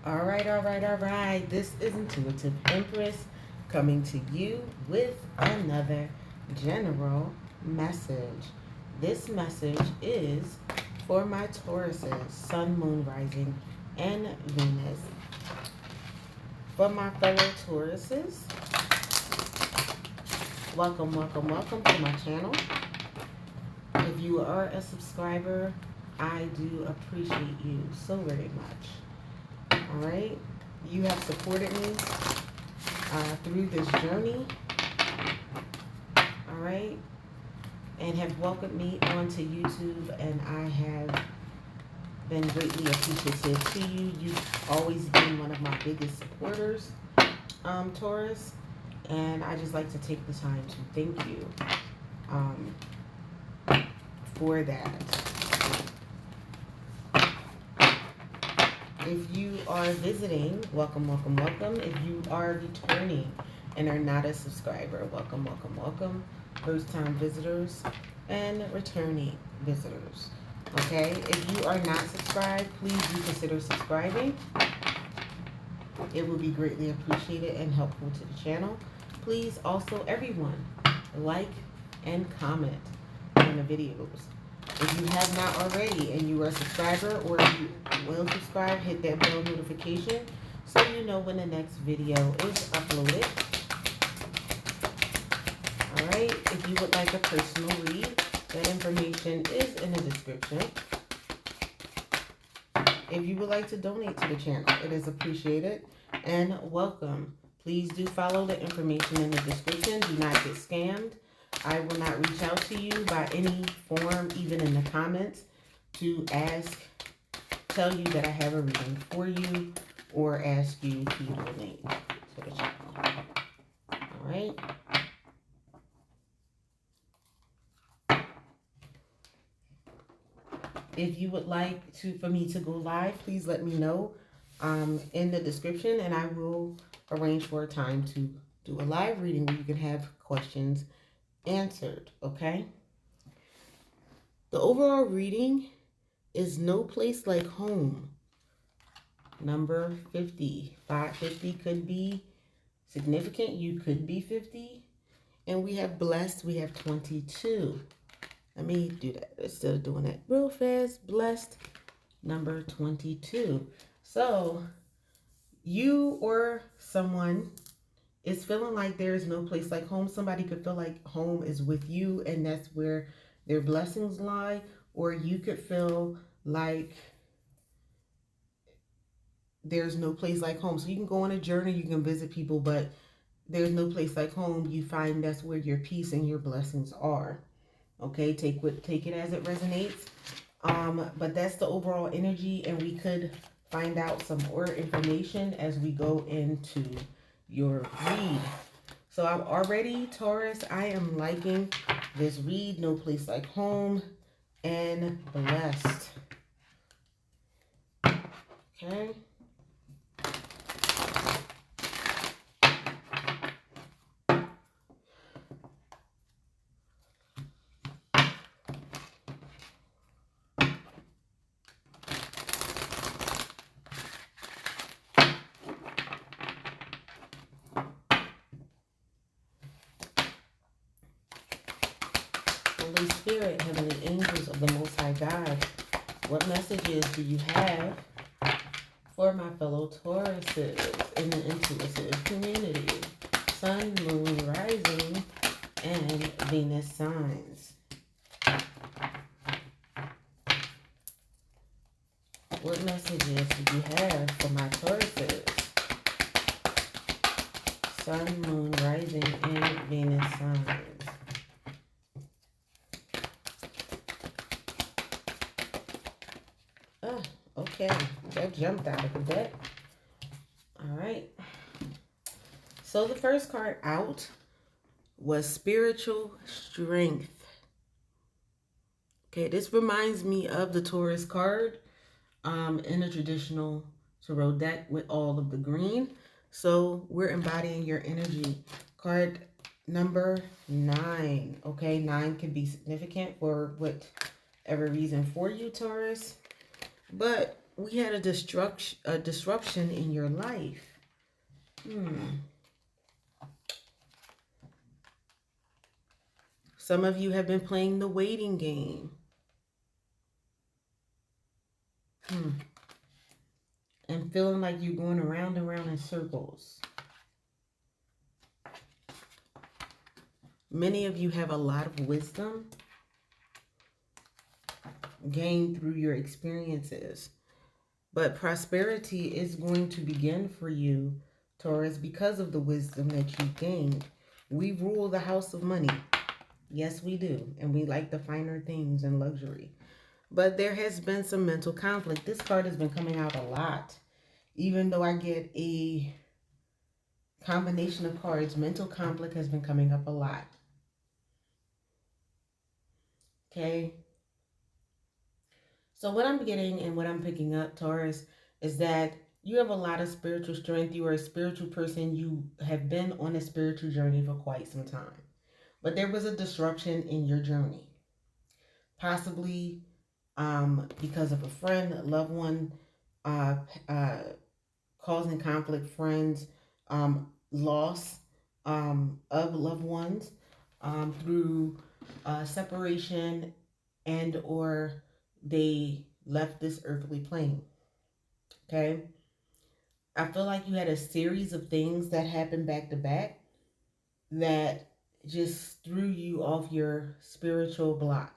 All right. This is Intuitive Empress coming to you with another general message. This message is for my Tauruses, Sun, Moon, Rising, and Venus. For my fellow Tauruses, welcome to my channel. If you are a subscriber, I do appreciate you so very much. All right, you have supported me through this journey. All right, and have welcomed me onto YouTube, and I have been greatly appreciative to you. You've always been one of my biggest supporters, Taurus, and I just like to take the time to thank you for that. If you are visiting, welcome. If you are returning and are not a subscriber, welcome. First time visitors and returning visitors. Okay, if you are not subscribed, please do consider subscribing. It will be greatly appreciated and helpful to the channel. Please also, everyone, like and comment on the videos. If you have not already and you are a subscriber, or if you will subscribe, hit that bell notification so you know when the next video is uploaded. Alright, if you would like a personal read, that information is in the description. If you would like to donate to the channel, it is appreciated and welcome. Please do follow the information in the description. Do not get scammed. I will not reach out to you by any form, even in the comments, to tell you that I have a reading for you or ask you to donate to the channel. All right. If you would like for me to go live, please let me know in the description, and I will arrange for a time to do a live reading where you can have questions answered. Okay, the overall reading is No Place Like Home, number 50. 50 could be significant. You could be 50. And we have blessed. We have 22. Let me do that instead of doing that real fast. Blessed, number 22. So you or someone is feeling like there is no place like home. Somebody could feel like home is with you, and that's where their blessings lie. Or you could feel like there's no place like home. So you can go on a journey, you can visit people, but there's no place like home. You find that's where your peace and your blessings are. Okay, take it as it resonates. But that's the overall energy, and we could find out some more information as we go into your read. So I'm already, Taurus, I am liking this read, No Place Like Home and Blessed. Okay. Holy Spirit, heavenly angels of the Most High God, what messages do you have for my fellow Tauruses in the intuitive community? Sun, Moon, Rising, and Venus signs. What messages do you have for my Tauruses? Sun, Moon, Rising, and Venus signs. Oh, okay. That jumped out of the deck. All right. So the first card out was Spiritual Strength. Okay, this reminds me of the Taurus card in a traditional tarot deck with all of the green. So we're embodying your energy. Card number 9. Okay, 9 can be significant for whatever reason for you, Taurus. But we had a disruption in your life. Some of you have been playing the waiting game. And feeling like you're going around and around in circles. Many of you have a lot of wisdom gained through your experiences. But prosperity is going to begin for you, Taurus, because of the wisdom that you've gained. We rule the house of money. Yes, we do. And we like the finer things and luxury. But there has been some mental conflict. This card has been coming out a lot. Even though I get a combination of cards, mental conflict has been coming up a lot. Okay? So what I'm getting and what I'm picking up, Taurus, is that you have a lot of spiritual strength. You are a spiritual person. You have been on a spiritual journey for quite some time. But there was a disruption in your journey. Possibly because of a friend, a loved one, causing conflict, friends, loss of loved ones through separation and or they left this earthly plane. Okay? I feel like you had a series of things that happened back to back that just threw you off your spiritual block.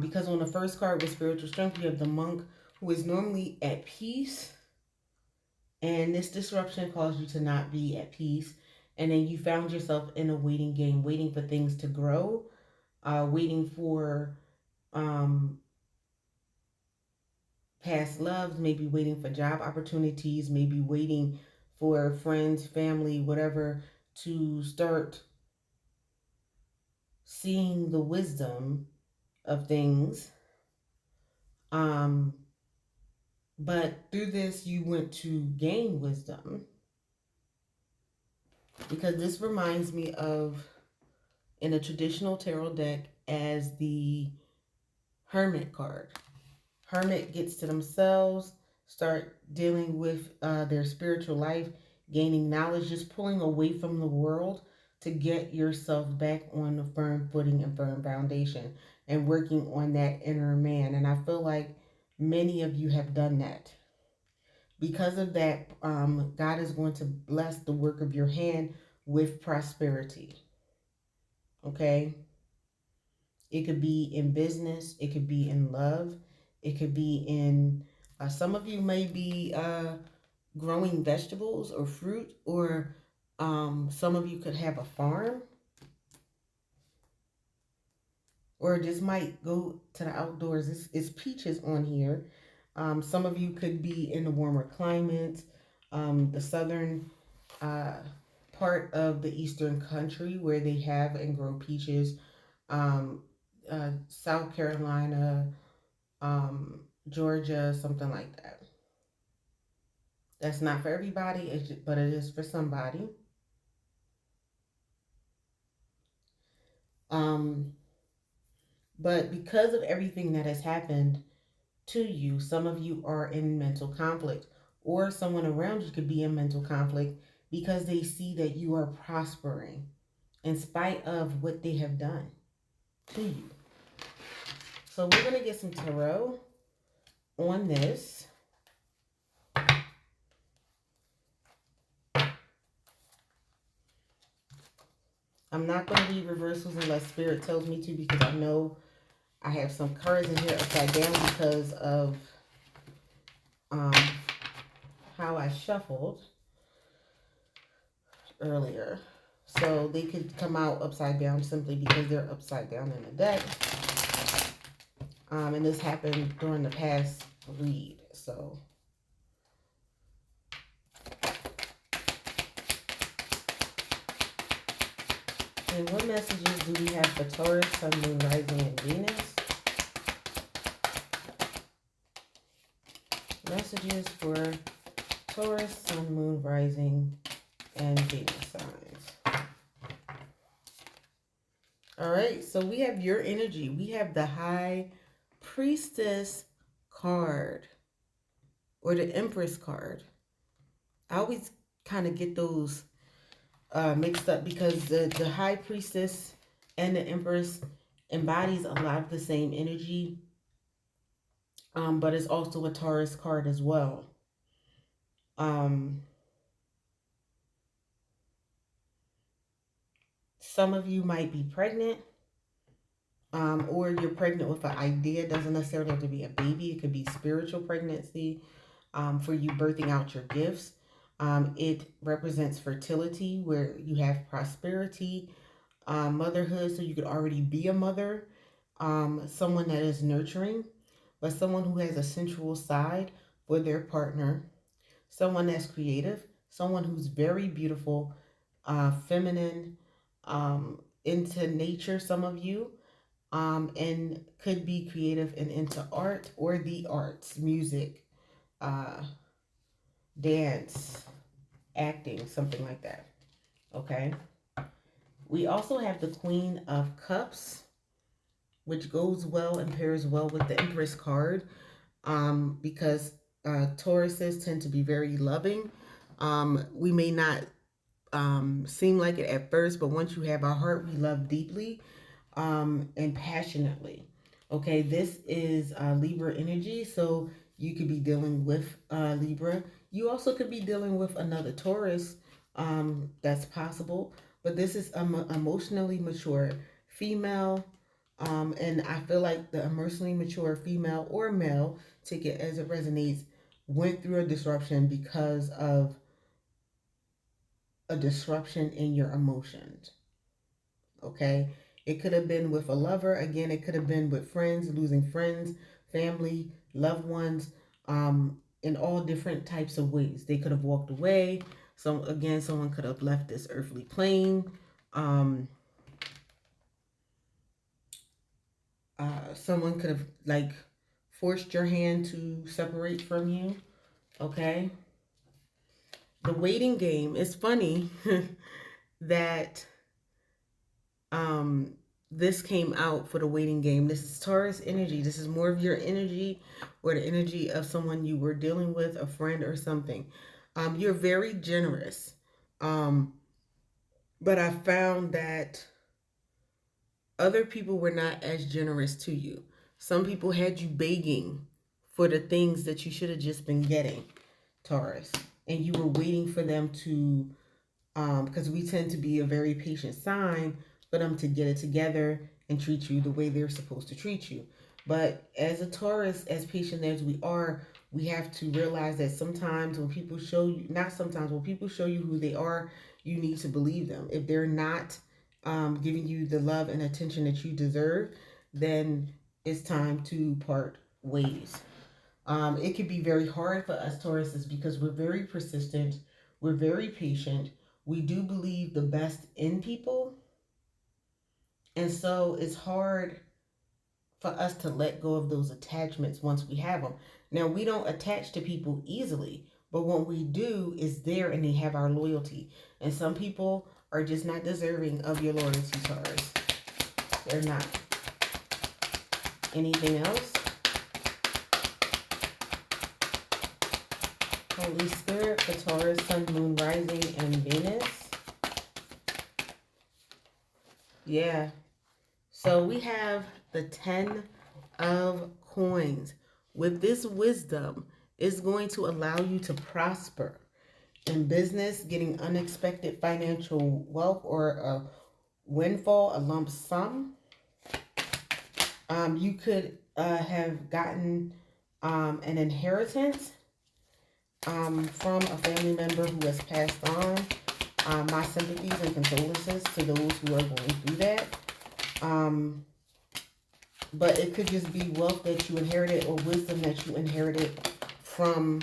Because on the first card with spiritual strength, you have the monk who is normally at peace. And this disruption caused you to not be at peace. And then you found yourself in a waiting game, waiting for things to grow, waiting for past loves, maybe waiting for job opportunities, maybe waiting for friends, family, whatever, to start seeing the wisdom of things. But through this, you went to gain wisdom. Because this reminds me of, in a traditional tarot deck, as the Hermit card. Hermit gets to themselves, start dealing with their spiritual life, gaining knowledge, just pulling away from the world to get yourself back on a firm footing and firm foundation and working on that inner man. And I feel like many of you have done that. Because of that, God is going to bless the work of your hand with prosperity. Okay? It could be in business. It could be in love. It could be in, some of you may be growing vegetables or fruit, or some of you could have a farm, or just might go to the outdoors. It's peaches on here. Some of you could be in a warmer climate, the southern part of the eastern country where they have and grow peaches, South Carolina, Georgia, something like that. That's not for everybody, but it is for somebody. But because of everything that has happened to you, some of you are in mental conflict, or someone around you could be in mental conflict because they see that you are prospering in spite of what they have done to you. So we're going to get some tarot on this. I'm not going to read reversals unless Spirit tells me to, because I know I have some cards in here upside down because of how I shuffled earlier. So they could come out upside down simply because they're upside down in the deck. And this happened during the past read. So and what messages do we have for Taurus, Sun, Moon, Rising, and Venus? Messages for Taurus, Sun, Moon, Rising, and Venus signs. All right, so we have your energy. We have the High Priestess card. or the Empress card. I always kind of get those mixed up because the High Priestess and the Empress embodies a lot of the same energy, but it's also a Taurus card as well. Some of you might be pregnant, or you're pregnant with an idea. It doesn't necessarily have to be a baby. It could be spiritual pregnancy, for you birthing out your gifts. It represents fertility, where you have prosperity, motherhood, so you could already be a mother, someone that is nurturing, but someone who has a sensual side for their partner, someone that's creative, someone who's very beautiful, feminine, into nature, some of you, and could be creative and into art or the arts, music, uh, dance, acting, something like that. Okay. We also have the Queen of Cups, which goes well and pairs well with the Empress card, because Tauruses tend to be very loving. We may not seem like it at first, but once you have our heart, we love deeply, and passionately. Okay, this is Libra energy, so you could be dealing with Libra. You also could be dealing with another Taurus. That's possible, but this is emotionally mature female. And I feel like the emotionally mature female or male, take it as it resonates, went through a disruption because of a disruption in your emotions. Okay, it could have been with a lover. Again, it could have been with friends, losing friends, family, loved ones, in all different types of ways. They could have walked away. So again, someone could have left this earthly plane. Someone could have like forced your hand to separate from you. Okay, the waiting game. It's funny that this came out for the waiting game. This is Taurus energy. This is more of your energy, or the energy of someone you were dealing with, a friend or something. You're very generous, but I found that other people were not as generous to you. Some people had you begging for the things that you should have just been getting, Taurus, and you were waiting for them to, because we tend to be a very patient sign, for them to get it together and treat you the way they're supposed to treat you. But as a Taurus, as patient as we are, we have to realize that sometimes when people show you, not sometimes, when people show you who they are, you need to believe them. If they're not giving you the love and attention that you deserve, then it's time to part ways. It can be very hard for us Tauruses because we're very persistent, we're very patient, we do believe the best in people, and so it's hard for us to let go of those attachments once we have them. Now, we don't attach to people easily, but what we do is there and they have our loyalty. And some people are just not deserving of your loyalty, Taurus. They're not. Anything else? Holy Spirit for Taurus, Sun, Moon, Rising, and Venus. Yeah. So we have the 10 of Coins. With this wisdom, it's going to allow you to prosper in business, getting unexpected financial wealth or a windfall, a lump sum. You could have gotten an inheritance from a family member who has passed on. My sympathies and condolences to those who are going through that. But it could just be wealth that you inherited or wisdom that you inherited from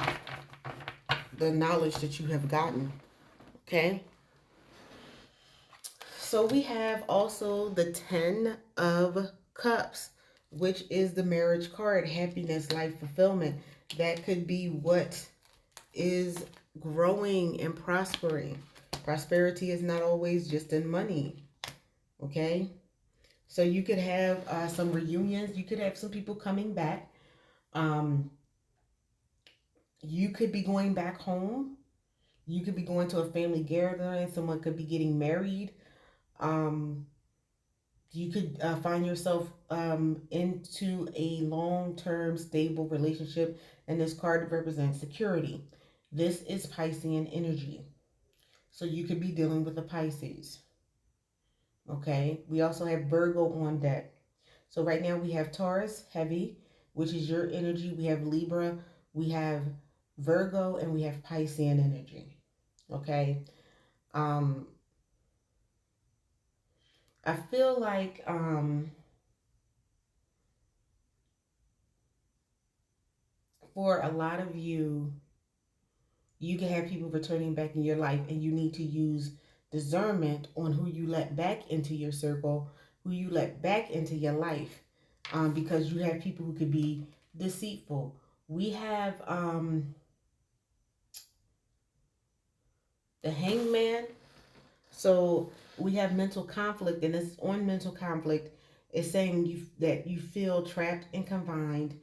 the knowledge that you have gotten. Okay? So we have also the 10 of Cups, which is the marriage card, happiness, life fulfillment. That could be what is growing and prospering. Prosperity is not always just in money. Okay? So you could have some reunions. You could have some people coming back. You could be going back home. You could be going to a family gathering. Someone could be getting married. You could find yourself into a long-term stable relationship, and this card represents security. This is Piscean energy, so you could be dealing with a Pisces. Okay, we also have Virgo on deck. So right now we have Taurus heavy, which is your energy. We have Libra, we have Virgo, and we have Piscean energy. Okay, I feel like for a lot of you, you can have people returning back in your life, and you need to use discernment on who you let back into your circle, who you let back into your life, because you have people who could be deceitful. We have the Hangman. So we have mental conflict, and this on mental conflict is saying that you feel trapped and confined,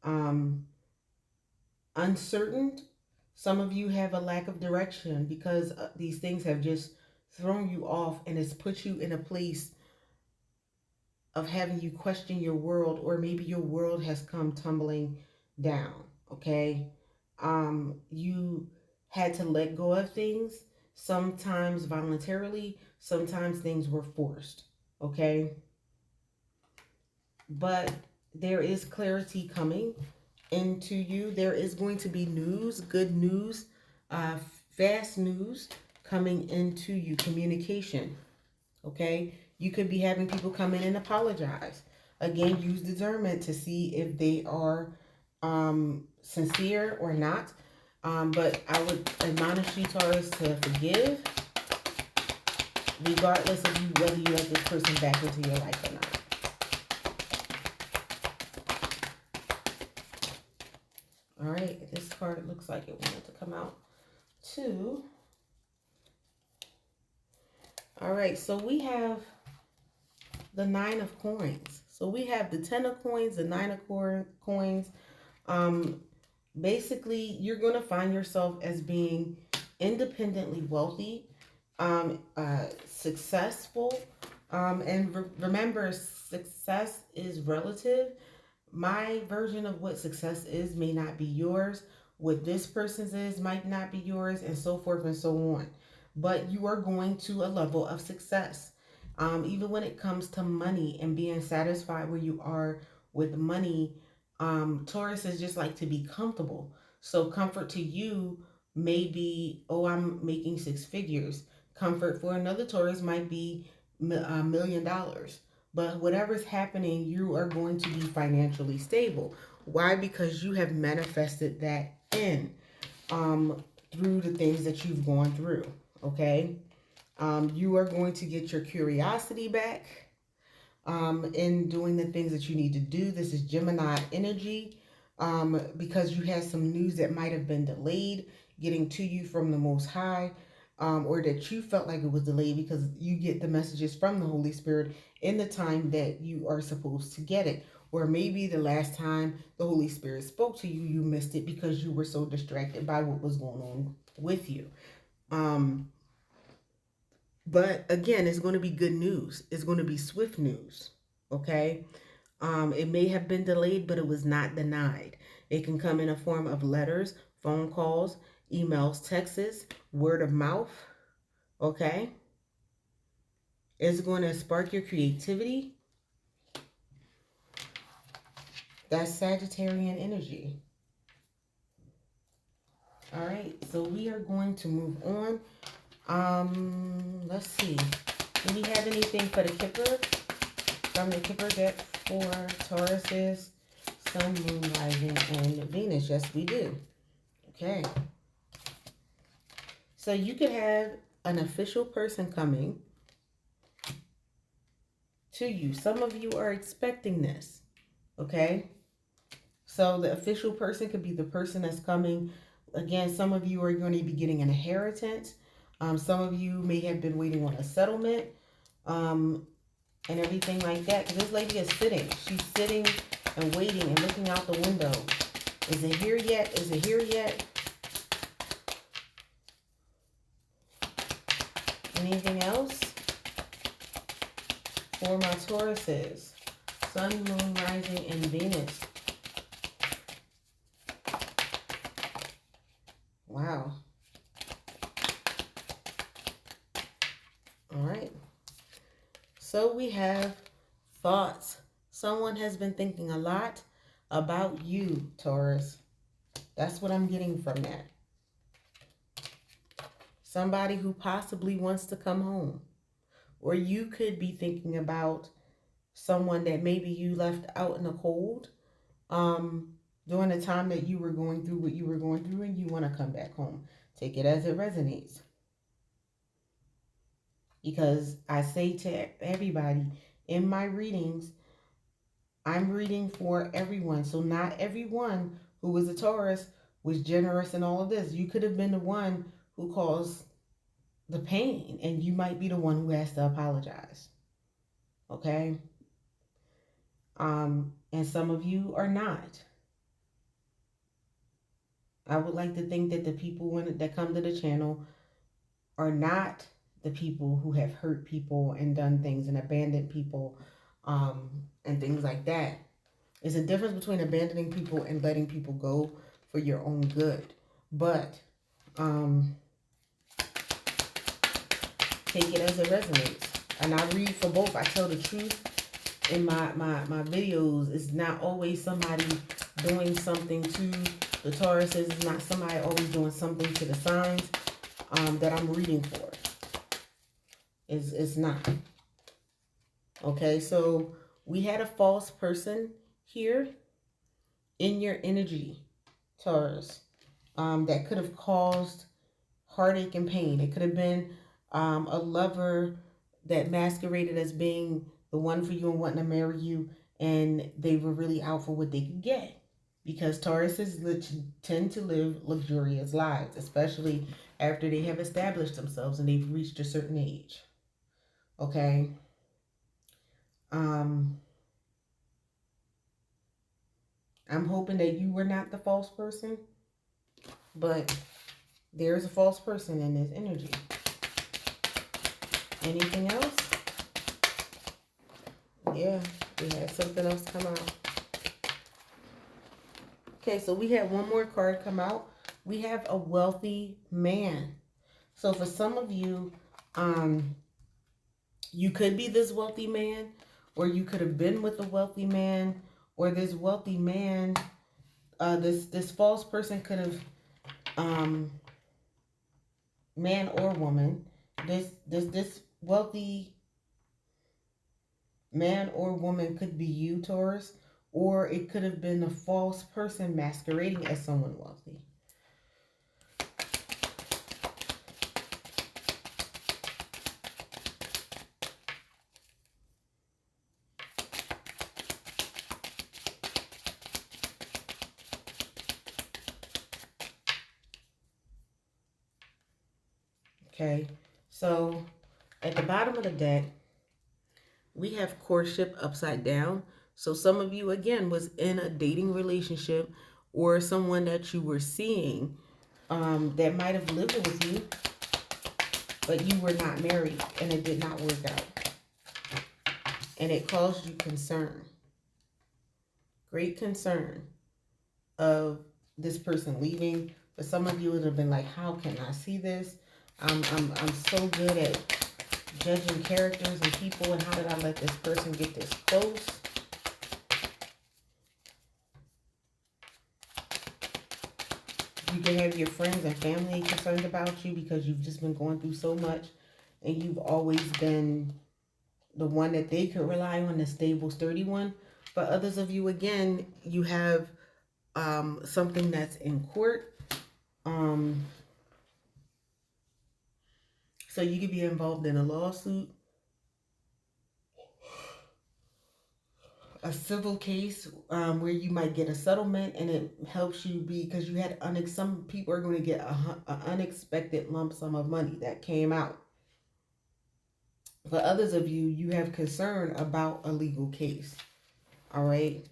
um, uncertain. Some of you have a lack of direction because these things have just thrown you off, and it's put you in a place of having you question your world, or maybe your world has come tumbling down. Okay, you had to let go of things, sometimes voluntarily, sometimes things were forced. Okay, but there is clarity coming into you. There is going to be news, good news, uh, fast news coming into you. Communication. Okay, you could be having people come in and apologize. Again, use discernment to see if they are sincere or not. But I would admonish you, Taurus, to forgive, regardless of whether you let this person back into your life or not. All right, this card looks like it wanted to come out too. All right, so we have the 9 of coins. So we have the 10 of coins, the 9 of coins. Basically, you're going to find yourself as being independently wealthy, successful, and remember, success is relative. My version of what success is may not be yours. What this person's is might not be yours, and so forth and so on. But you are going to a level of success. Even when it comes to money and being satisfied where you are with money, Taurus is just like to be comfortable. So comfort to you may be, oh, I'm making 6 figures. Comfort for another Taurus might be $1 million. But whatever's happening, you are going to be financially stable. Why? Because you have manifested that in through the things that you've gone through. Okay. You are going to get your curiosity back in doing the things that you need to do. This is Gemini energy, because you had some news that might have been delayed getting to you from the Most High, or that you felt like it was delayed because you get the messages from the Holy Spirit in the time that you are supposed to get it. Or maybe the last time the Holy Spirit spoke to you, you missed it because you were so distracted by what was going on with you. But again, it's going to be good news. It's going to be swift news. Okay. It may have been delayed, but it was not denied. It can come in a form of letters, phone calls, emails, texts, word of mouth. Okay. It's going to spark your creativity. That's Sagittarian energy. All right. So we are going to move on. Let's see. Do we have anything for the Kipper? From the Kipper deck for Tauruses, Sun, Moon, Rising, and Venus. Yes, we do. Okay. So you could have an official person coming to you. Some of you are expecting this. Okay. So the official person could be the person that's coming. Again, some of you are going to be getting an inheritance. Some of you may have been waiting on a settlement. And everything like that. Because this lady is sitting. She's sitting and waiting and looking out the window. Is it here yet? Is it here yet? Anything else? For my Tauruses. Sun, Moon, Rising, and Venus. Wow. All right. So we have thoughts. Someone has been thinking a lot about you, Taurus. That's what I'm getting from that. Somebody who possibly wants to come home. Or you could be thinking about someone that maybe you left out in the cold during the time that you were going through what you were going through, and you want to come back home. Take it as it resonates. Because I say to everybody in my readings, I'm reading for everyone. So not everyone who was a Taurus was generous in all of this. You could have been the one who caused the pain, and you might be the one who has to apologize. Okay? And some of you are not. I would like to think that the people that come to the channel are not the people who have hurt people and done things and abandoned people and things like that. There's a difference between abandoning people and letting people go for your own good. But take it as it resonates. And I read for both. I tell the truth in my videos. It's not always somebody doing something to the Tauruses. It's not somebody always doing something to the signs that I'm reading for. It's not. Okay, so we had a false person here in your energy, Taurus, that could have caused heartache and pain. It could have been a lover that masqueraded as being the one for you and wanting to marry you, and they were really out for what they could get. Because Tauruses tend to live luxurious lives, especially after they have established themselves and they've reached a certain age. Okay? I'm hoping that you were not the false person, but there's a false person in this energy. Anything else? Yeah, we had something else come out. Okay, so we had one more card come out. We have a wealthy man. So for some of you, you could be this wealthy man, or you could have been with a wealthy man, or this wealthy man, this false person could have, man or woman, this wealthy man or woman could be you, Taurus, or it could have been a false person masquerading as someone wealthy. Okay, so at the bottom of the deck, we have courtship upside down. So some of you, again, was in a dating relationship or someone that you were seeing that might have lived with you, but you were not married and it did not work out. And it caused you concern. Great concern of this person leaving. For some of you, it would have been like, how can I see this? I'm so good at judging characters and people, and how did I let this person get this close? You can have your friends and family concerned about you because you've just been going through so much, and you've always been the one that they could rely on, the stable, sturdy one. But others of you, again, you have something that's in court. So you could be involved in a lawsuit, a civil case where you might get a settlement, and it helps you because you had some people are going to get an unexpected lump sum of money that came out. For others of you, you have concern about a legal case. All right.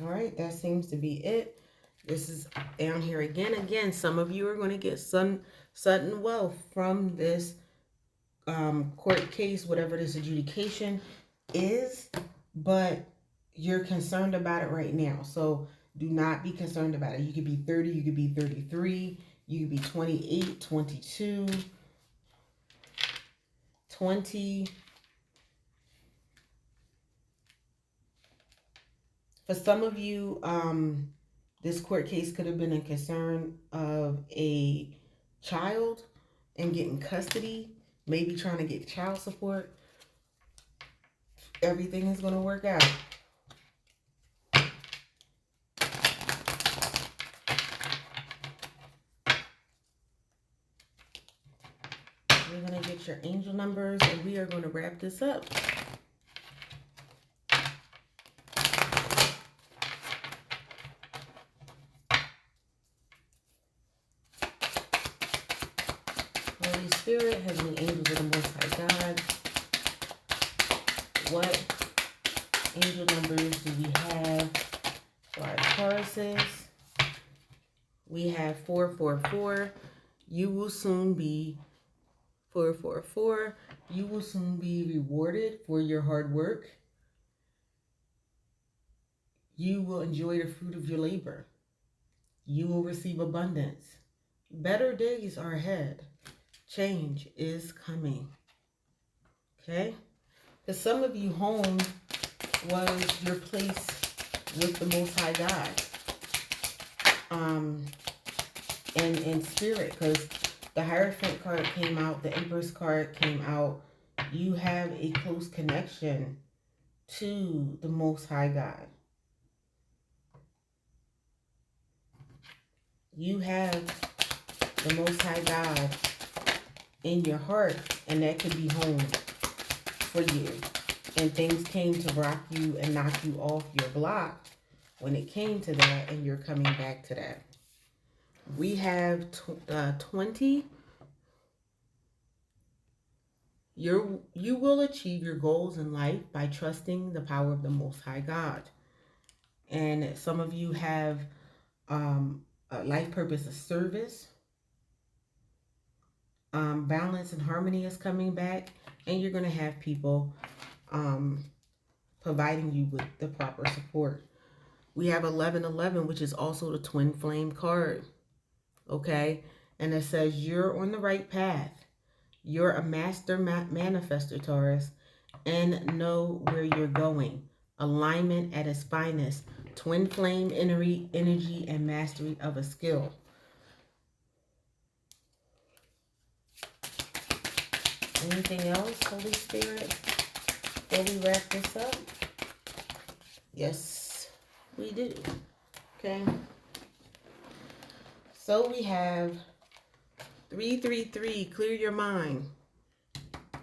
All right, that seems to be it. This is down here again. Again, some of you are going to get sudden wealth from this court case, whatever this adjudication is, but you're concerned about it right now. So do not be concerned about it. You could be 30, you could be 33, you could be 28, 22, 20. For some of you, this court case could have been a concern of a child and getting custody, maybe trying to get child support. Everything is going to work out. We're going to get your angel numbers and we are going to wrap this up. Holy Spirit, Heavenly Angels of the Most High God, what angel numbers do we have for our Tauruses? We have 444. You will soon be 444. You will soon be rewarded for your hard work. You will enjoy the fruit of your labor. You will receive abundance. Better days are ahead. Change is coming. Okay? Because some of you, home was your place with the Most High God. And spirit, because the Hierophant card came out, the Empress card came out. You have a close connection to the Most High God. You have the Most High God in your heart, and that could be home for you. And things came to rock you and knock you off your block when it came to that, and you're coming back to that. We have 20. You will achieve your goals in life by trusting the power of the Most High God. And some of you have a life purpose of service. Balance and harmony is coming back, and you're going to have people providing you with the proper support. We have 1111, which is also the twin flame card. Okay? And it says you're on the right path. You're a master manifestor, Taurus, and know where you're going. Alignment at its finest. Twin flame energy and mastery of a skill. Anything else, Holy Spirit, before we wrap this up? Yes, we do. Okay. So we have 333, clear your mind.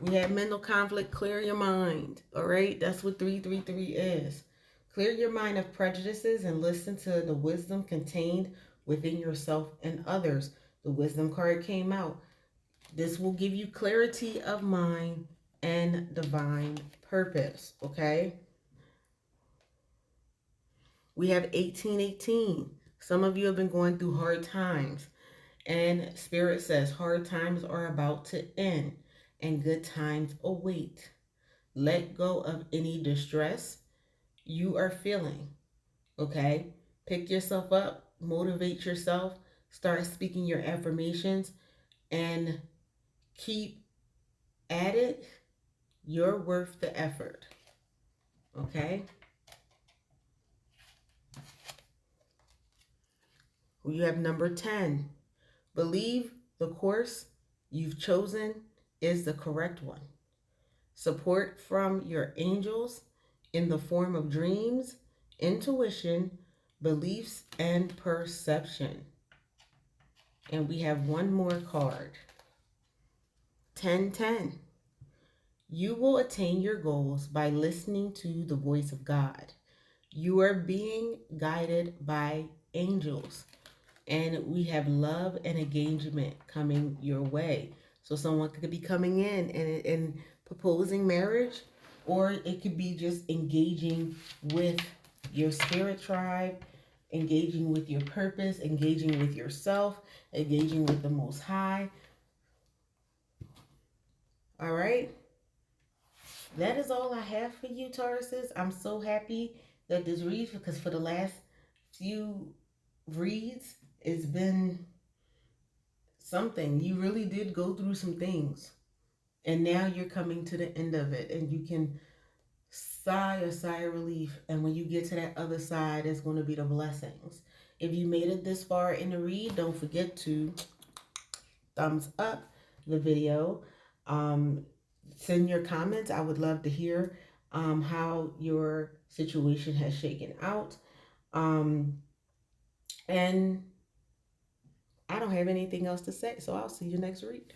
We have mental conflict, clear your mind. All right, that's what 333 is. Clear your mind of prejudices and listen to the wisdom contained within yourself and others. The wisdom card came out. This will give you clarity of mind and divine purpose, okay? We have 1818. Some of you have been going through hard times. And Spirit says hard times are about to end and good times await. Let go of any distress you are feeling, okay? Pick yourself up, motivate yourself, start speaking your affirmations, and keep at it. You're worth the effort, okay? You have number 10. Believe the course you've chosen is the correct one. Support from your angels in the form of dreams, intuition, beliefs, and perception. And we have one more card. 1010. You will attain your goals by listening to the voice of God. You are being guided by angels. And we have love and engagement coming your way. So someone could be coming in and proposing marriage, or it could be just engaging with your spirit tribe, engaging with your purpose, engaging with yourself, engaging with the Most High. All right. That is all I have for you, Tauruses. I'm so happy that this reads, because for the last few reads, it's been something. You really did go through some things. And now you're coming to the end of it, and you can sigh a sigh of relief. And when you get to that other side, it's going to be the blessings. If you made it this far in the read, don't forget to thumbs up the video. Send your comments. I would love to hear how your situation has shaken out. And I don't have anything else to say, so I'll see you next read.